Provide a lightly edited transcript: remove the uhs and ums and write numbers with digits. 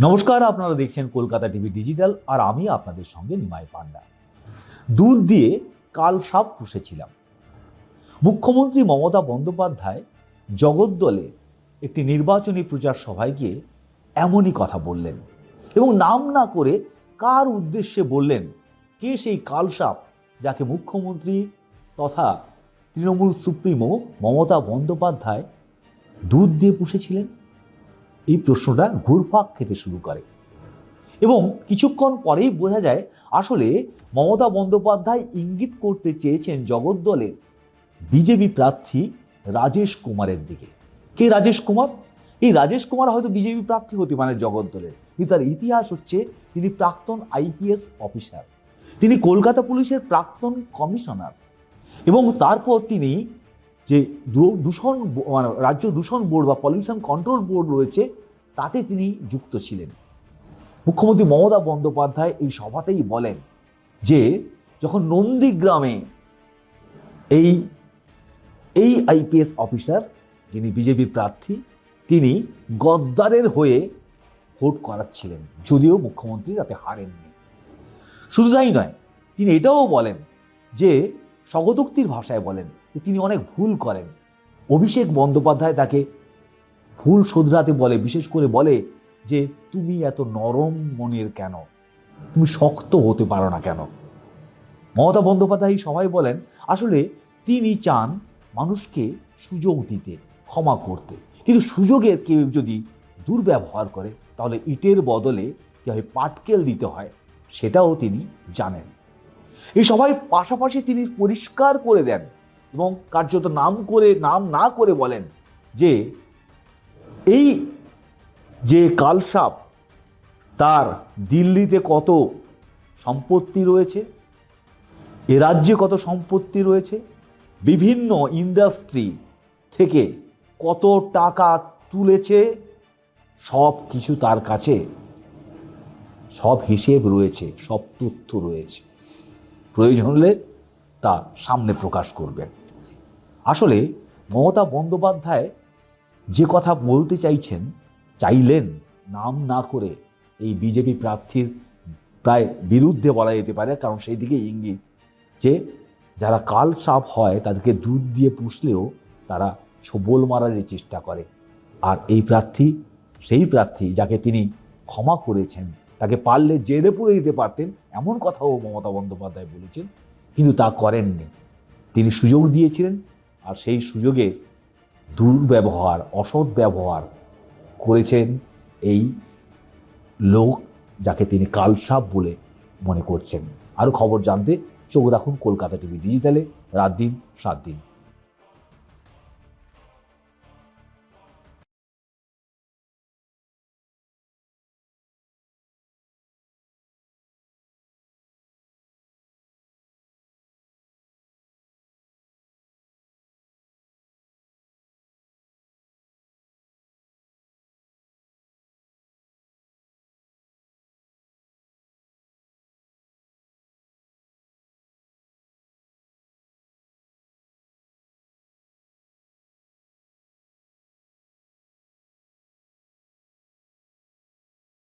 নমস্কার, আপনারা দেখছেন কলকাতা টিভি ডিজিটাল, আর আমি আপনাদের সঙ্গে নিমাই পান্ডা। দুধ দিয়ে কাল সাপ পুষেছিলাম। মুখ্যমন্ত্রী মমতা বন্দ্যোপাধ্যায় জগদ্দলে একটি নির্বাচনী প্রচার সভায় গিয়ে এমনই কথা বললেন এবং নাম না করে কার উদ্দেশ্যে বললেন, কে সেই কাল সাপ যাকে মুখ্যমন্ত্রী তথা তৃণমূল সুপ্রিমো মমতা বন্দ্যোপাধ্যায় দুধ দিয়ে পুষেছিলেন। এই প্রশ্নটা ঘুরপাক খেতে শুরু করে এবং কিছুক্ষণ পরেই বোঝা যায় আসলে মমতা বন্দ্যোপাধ্যায় ইঙ্গিত করতে চেয়েছেন জগদ্দলের বিজেপি প্রার্থী রাজেশ কুমারের দিকে। কে রাজেশ কুমার? এই রাজেশ কুমার হয়তো বিজেপি প্রার্থী হতে পারে জগদ্দলের, কিন্তু তার ইতিহাস হচ্ছে তিনি প্রাক্তন আইপিএস অফিসার, তিনি কলকাতা পুলিশের প্রাক্তন কমিশনার এবং তারপর তিনি যে দূষণ রাজ্য দূষণ বোর্ড বা পলিউশন কন্ট্রোল বোর্ড রয়েছে তাতে তিনি যুক্ত ছিলেন। মুখ্যমন্ত্রী মমতা বন্দ্যোপাধ্যায় এই সভাতেই বলেন যে যখন নন্দীগ্রামে এই এই আইপিএস অফিসার যিনি বিজেপি প্রার্থী তিনি গদ্দারের হয়ে ভোট করাচ্ছিলেন, যদিও মুখ্যমন্ত্রী তাতে হারেননি। শুধু তাই নয়, তিনি এটাও বলেন যে স্বগতোক্তির ভাষায় বলেন যে তিনি অনেক ভুল করেন। অভিষেক বন্দ্যোপাধ্যায় তাকে ভুল শোধরাতে বলে, বিশেষ করে বলে যে তুমি এত নরম মনের কেন, তুমি শক্ত হতে পারো না কেন। মমতা বন্দ্যোপাধ্যায় সবাই বলেন আসলে তিনি চান মানুষকে সুযোগ দিতে, ক্ষমা করতে, কিন্তু সুযোগের কেউ যদি দুর্ব্যবহার করে তাহলে ইটের বদলে কীভাবে পাটকেল দিতে হয় সেটাও তিনি জানেন। এই সবাই পাশাপাশি তিনি পরিষ্কার করে দেন এবং কার্যত নাম না করে বলেন যে এই যে কালসাপ তার দিল্লিতে কত সম্পত্তি রয়েছে, এ রাজ্যে কত সম্পত্তি রয়েছে, বিভিন্ন ইন্ডাস্ট্রি থেকে কত টাকা তুলেছে, সব কিছু তার কাছে সব হিসেব রয়েছে, সব তথ্য রয়েছে। প্রয়োজন হলে তা সামনে প্রকাশ করবেন। আসলে মমতা বন্দ্যোপাধ্যায় যে কথা বলতে চাইলেন নাম না করে এই বিজেপি প্রার্থীর প্রায় বিরুদ্ধে বলা যেতে পারে, কারণ সেই দিকে ইঙ্গিত যে যারা কাল সাপ হয় তাদেরকে দুধ দিয়ে পুষলেও তারা ছোবল মারার চেষ্টা করে। আর এই প্রার্থী সেই প্রার্থী যাকে তিনি ক্ষমা করেছেন, তাকে পারলে জেলে পুরে দিতে পারতেন এমন কথাও মমতা বন্দ্যোপাধ্যায় বলেছেন, কিন্তু তা করেননি। তিনি সুযোগ দিয়েছিলেন আর সেই সুযোগে দুর্ব্যবহার, অসৎ ব্যবহার করেছেন এই লোক যাকে তিনি কালসাপ বলে মনে করছেন। আরও খবর জানতে চোখ রাখুন কলকাতা টিভি ডিজিটালে, রাত দিন 7 দিন।